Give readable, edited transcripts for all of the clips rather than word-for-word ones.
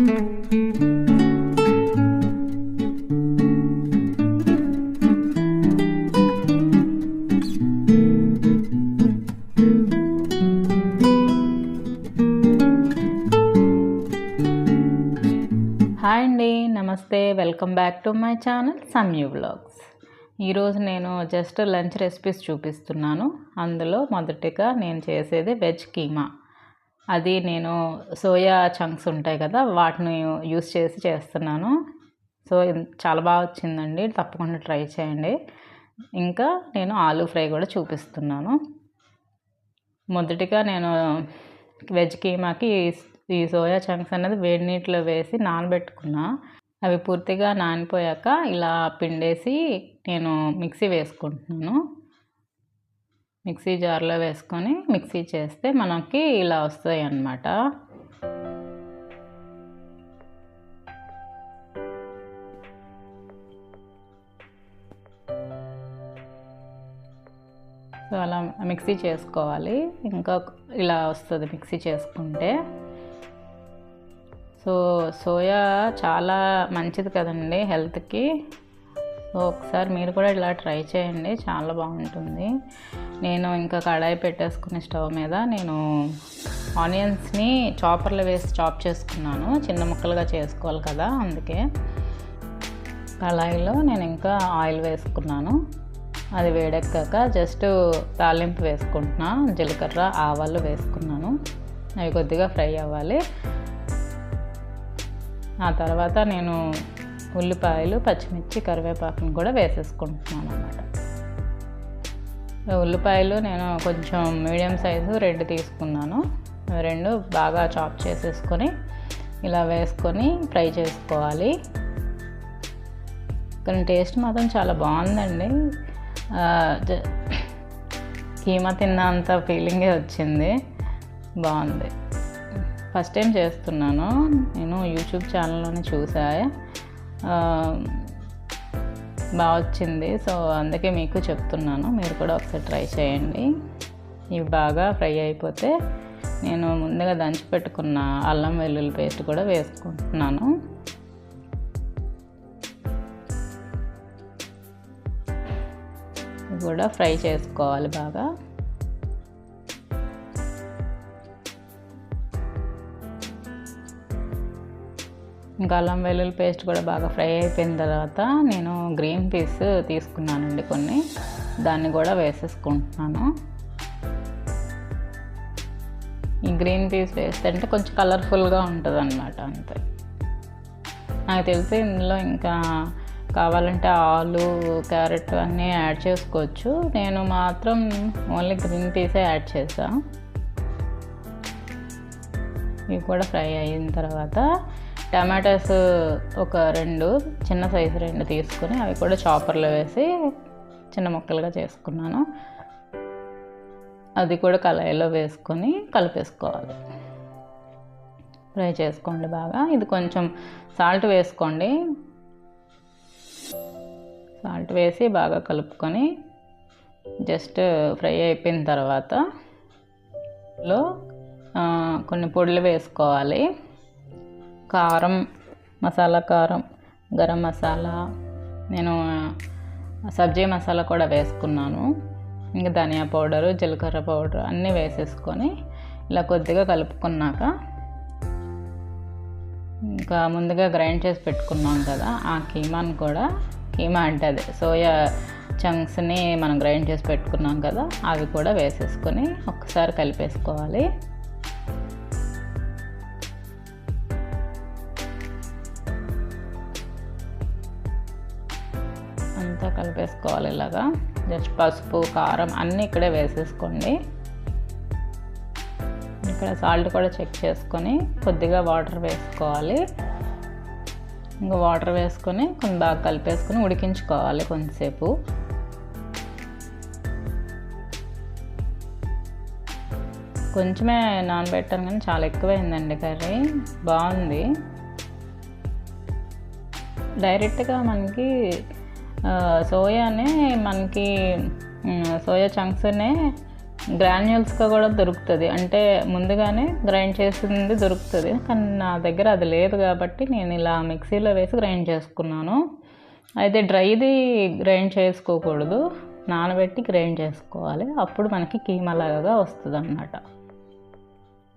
Hi అండి, నమస్తే. Welcome back to my channel Samyu vlogs. ఈరోజు నేను జస్ట్ లంచ్ రెసిపీస్ చూపిస్తున్నాను. అందులో మొదటిగా నేను చేసేది వెజ్ కీమా. అది నేను సోయా చంక్స్ ఉంటాయి కదా, వాటిని యూస్ చేసి చేస్తున్నాను. సో చాలా బాగా వచ్చిందండి, తప్పకుండా ట్రై చేయండి. ఇంకా నేను ఆలూ ఫ్రై కూడా చూపిస్తున్నాను. మొదటిగా నేను వెజ్ కీమాకి ఈ సోయా చంక్స్ అనేది వేడి నీటిలో వేసి నానబెట్టుకున్నా. అవి పూర్తిగా నానిపోయాక ఇలా పిండేసి నేను మిక్సీ వేసుకుంటున్నాను. మిక్సీ జార్లో వేసుకొని మిక్సీ చేస్తే మనకి ఇలా వస్తాయి అన్నమాట. సో అలా మిక్సీ చేసుకోవాలి. ఇంకా ఇలా వస్తుంది మిక్సీ చేసుకుంటే. సో సోయా చాలా మంచిది కదండి హెల్త్కి. సో ఒకసారి మీరు కూడా ఇలా ట్రై చేయండి, చాలా బాగుంటుంది. నేను ఇంకా కడాయి పెట్టేసుకునే స్టవ్ మీద నేను ఆనియన్స్ని చాపర్లో వేసి చాప్ చేసుకున్నాను. చిన్న ముక్కలుగా చేసుకోవాలి కదా, అందుకే కడాయిలో నేను ఇంకా ఆయిల్ వేసుకున్నాను. అది వేడెక్కాక జస్ట్ తాలింపు వేసుకుంటున్నా. జీలకర్ర ఆవాలు వేసుకున్నాను. అవి కొద్దిగా ఫ్రై అవ్వాలి. ఆ తర్వాత నేను ఉల్లిపాయలు, పచ్చిమిర్చి, కరివేపాకును కూడా వేసేసుకుంటున్నాను అన్నమాట. ఉల్లిపాయలు నేను కొంచెం మీడియం సైజు 2 తీసుకున్నాను. 2 బాగా చాప్ చేసేసుకొని ఇలా వేసుకొని ఫ్రై చేసుకోవాలి. కానీ టేస్ట్ మాత్రం చాలా బాగుందండి. కీమా తిన్నంత ఫీలింగే వచ్చింది, బాగుంది. ఫస్ట్ టైం చేస్తున్నాను, నేను యూట్యూబ్ ఛానల్లోనే చూసా, బాగా వచ్చింది. సో అందుకే మీకు చెప్తున్నాను, మీరు కూడా ఒకసారి ట్రై చేయండి. ఇవి బాగా ఫ్రై అయిపోతే నేను ముందుగా దంచి పెట్టుకున్న అల్లం వెల్లుల్లి పేస్ట్ కూడా వేసుకుంటున్నాను. ఇవి కూడా ఫ్రై చేసుకోవాలి బాగా. ఇంకా అల్లం వెల్లుల్లి పేస్ట్ కూడా బాగా ఫ్రై అయిపోయిన తర్వాత నేను గ్రీన్ పీస్ తీసుకున్నానండి కొన్ని, దాన్ని కూడా వేసేసుకుంటున్నాను. ఈ గ్రీన్ పీస్ వేస్తే అంటే కొంచెం కలర్ఫుల్గా ఉంటుంది అన్నమాట, అంతే. నాకు తెలిసి ఇందులో ఇంకా కావాలంటే ఆలు, క్యారెట్ అన్నీ యాడ్ చేసుకోవచ్చు. నేను మాత్రం ఓన్లీ గ్రీన్ పీసే యాడ్ చేసాను. ఇవి కూడా ఫ్రై అయిన తర్వాత టమాటాస్ ఒక 2 చిన్న సైజు 2 తీసుకొని అవి కూడా చాపర్లో వేసి చిన్న ముక్కలుగా చేసుకున్నాను. అది కూడా కళాయిలో వేసుకొని కలిపేసుకోవాలి. ఫ్రై చేసుకోండి బాగా. ఇది కొంచెం సాల్ట్ వేసుకోండి. సాల్ట్ వేసి బాగా కలుపుకొని జస్ట్ ఫ్రై అయిపోయిన తర్వాత కొన్ని పొడులు వేసుకోవాలి. కారం, మసాలా కారం, గరం మసాలా, నేను సబ్జీ మసాలా కూడా వేసుకున్నాను. ఇంకా ధనియా పౌడరు, జీలకర్ర పౌడర్ అన్నీ వేసేసుకొని ఇలా కొద్దిగా కలుపుకున్నాక ఇంకా ముందుగా గ్రైండ్ చేసి పెట్టుకున్నాం కదా ఆ కీమాను కూడా, కీమా అంటే అదే సోయా చంక్స్ని మనం గ్రైండ్ చేసి పెట్టుకున్నాం కదా, అవి కూడా వేసేసుకొని ఒక్కసారి కలిపేసుకోవాలి. అంతా కలిపేసుకోవాలి ఇలాగా. జస్ట్ పసుపు, కారం అన్నీ ఇక్కడే వేసేసుకోండి. ఇక్కడ సాల్ట్ కూడా చెక్ చేసుకొని కొద్దిగా వాటర్ వేసుకోవాలి. ఇంకా వాటర్ వేసుకొని కొంచెం బాగా కలిపేసుకొని ఉడికించుకోవాలి కొంచెంసేపు. కొంచెమే నానబెట్టాను కానీ చాలా ఎక్కువైందండి కర్రీ, బాగుంది. డైరెక్ట్గా మనకి సోయానే మనకి సోయా చంక్స్నే గ్రాన్యూల్స్గా కూడా దొరుకుతుంది, అంటే ముందుగానే గ్రైండ్ చేసింది దొరుకుతుంది. కానీ నా దగ్గర అది లేదు కాబట్టి నేను ఇలా మిక్సీలో వేసి గ్రైండ్ చేసుకున్నాను. అయితే డ్రైది గ్రైండ్ చేసుకోకూడదు, నానబెట్టి గ్రైండ్ చేసుకోవాలి, అప్పుడు మనకి కీమాలాగా వస్తుంది అన్నమాట.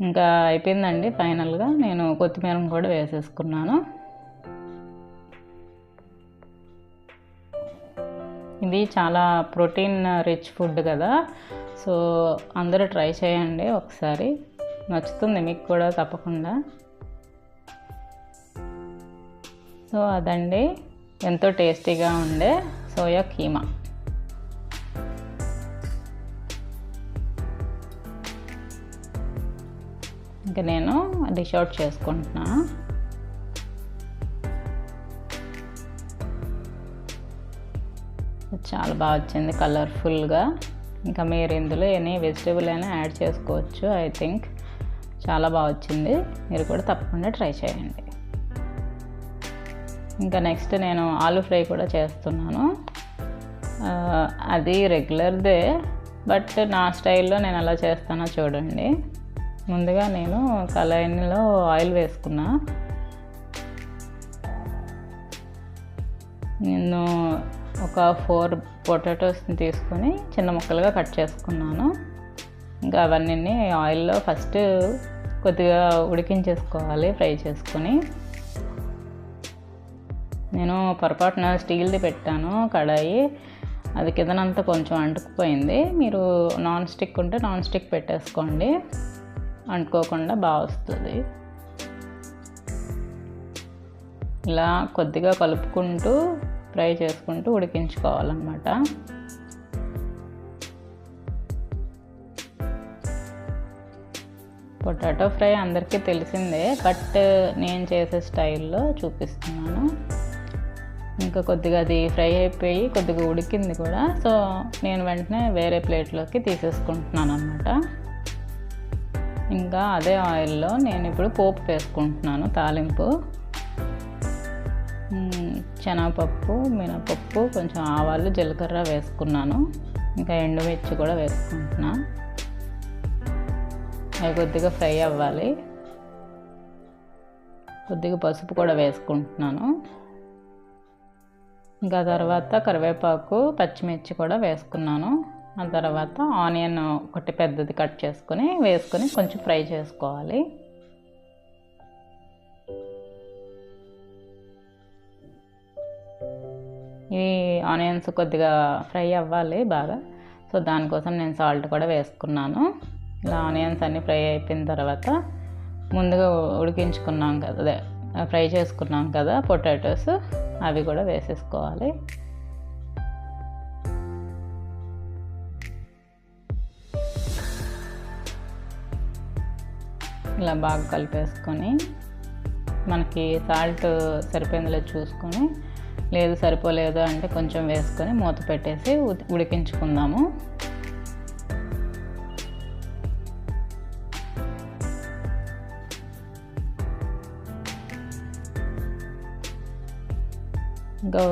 ఇంకా అయిపోయిందండి. ఫైనల్గా నేను కొత్తిమీర కూడా వేసేసుకున్నాను. ఇది చాలా ప్రోటీన్ రిచ్ ఫుడ్ కదా, సో అందరూ ట్రై చేయండి ఒకసారి, నచ్చుతుంది మీకు కూడా తప్పకుండా. సో అదండి ఎంతో టేస్టీగా ఉండే సోయా కీమా. ఇంకా నేను డిష్ అవుట్ చేసుకుంటున్నా. చాలా బాగా వచ్చింది కలర్ఫుల్గా. ఇంకా మీరు ఇందులో ఎనీ వెజిటేబుల్ అయినా యాడ్ చేసుకోవచ్చు. ఐ థింక్ చాలా బాగా వచ్చింది, మీరు కూడా తప్పకుండా ట్రై చేయండి. ఇంకా నెక్స్ట్ నేను ఆలూ ఫ్రై కూడా చేస్తున్నాను. అది రెగ్యులర్దే, బట్ నా స్టైల్లో నేను ఎలా చేస్తానో చూడండి. ముందుగా నేను కళాయిలో ఆయిల్ వేసుకున్నా. నేను ఒక 4 పొటాటోస్ని తీసుకొని చిన్న ముక్కలుగా కట్ చేసుకున్నాను. ఇంకా అవన్నీ ఆయిల్లో ఫస్ట్ కొద్దిగా ఉడికించేసుకోవాలి, ఫ్రై చేసుకొని. నేను పొరపాటున స్టీల్ది పెట్టాను కడాయి, అది కిందనంతా కొంచెం అంటుకుపోయింది. మీరు నాన్ స్టిక్ ఉంటే నాన్ స్టిక్ పెట్టేసుకోండి, అంటుకోకుండా బాగా వస్తుంది. ఇలా కొద్దిగా కలుపుకుంటూ ఫ్రై చేసుకుంటూ ఉడికించుకోవాలన్నమాట. పొటాటో ఫ్రై అందరికీ తెలిసిందే, బట్ నేను చేసే స్టైల్లో చూపిస్తున్నాను. ఇంకా కొద్దిగా అది ఫ్రై అయిపోయి కొద్దిగా ఉడికింది కూడా, సో నేను వెంటనే వేరే ప్లేట్లోకి తీసేసుకుంటున్నాను అన్నమాట. ఇంకా అదే ఆయిల్లో నేను ఇప్పుడు పోపు వేసుకుంటున్నాను, తాలింపు. శనగపప్పు, మినపప్పు, కొంచెం ఆవాలు, జీలకర్ర వేసుకున్నాను. ఇంకా ఎండుమిర్చి కూడా వేసుకుంటున్నా. అవి కొద్దిగా ఫ్రై అవ్వాలి. కొద్దిగా పసుపు కూడా వేసుకుంటున్నాను. ఇంకా తర్వాత కరివేపాకు, పచ్చిమిర్చి కూడా వేసుకున్నాను. ఆ తర్వాత ఆనియన్ ఒకటి పెద్దది కట్ చేసుకొని వేసుకొని కొంచెం ఫ్రై చేసుకోవాలి. ఈ ఆనియన్స్ కొద్దిగా ఫ్రై అవ్వాలి బాగా, సో దానికోసం నేను సాల్ట్ కూడా వేసుకున్నాను. ఇలా ఆనియన్స్ అన్నీ ఫ్రై అయిపోయిన తర్వాత ముందుగా ఉడికించుకున్నాం కదా, అదే ఫ్రై చేసుకున్నాం కదా పొటాటోస్, అవి కూడా వేసేసుకోవాలి. ఇలా బాగా కలిపేసుకొని మనకి సాల్ట్ సరిపోయిందిలే చూసుకొని, లేదు సరిపోలేదు అంటే కొంచెం వేసుకొని మూత పెట్టేసి ఉడికించుకుందాము. ఇంకా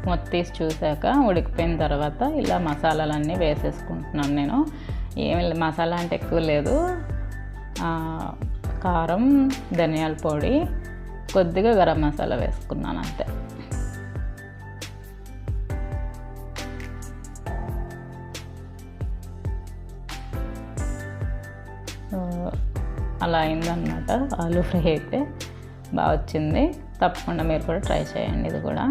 మూత తీసి చూసాక ఉడికిపోయిన తర్వాత ఇలా మసాలాలన్నీ వేసేసుకుంటున్నాను నేను. ఏమి మసాలా అంటే ఎక్కువ లేదు, కారం, ధనియాల పొడి, కొద్దిగా గరం మసాలా వేసుకున్నాను అంతే. అలా అయిందనమాట ఆలూ ఫ్రై అయితే, బాగా వచ్చింది. తప్పకుండా మీరు కూడా ట్రై చేయండి ఇది కూడా.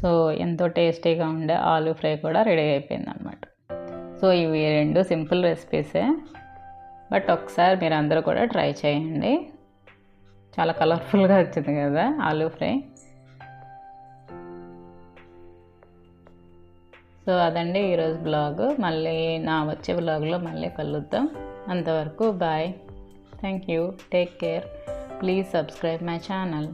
సో ఎంతో టేస్టీగా ఉండే ఆలూ ఫ్రై కూడా రెడీ అయిపోయింది అనమాట. సో ఇవి 2 సింపుల్ రెసిపీసే, బట్ ఒకసారి మీరు అందరూ కూడా ట్రై చేయండి. చాలా కలర్ఫుల్గా వచ్చింది కదా ఆలూ ఫ్రై. సో అదండి ఈరోజు బ్లాగ్. మళ్ళీ నా వచ్చే బ్లాగ్లో మళ్ళీ కలుద్దాం. అంతవరకు bye. Thank you. Take care. Please subscribe my channel.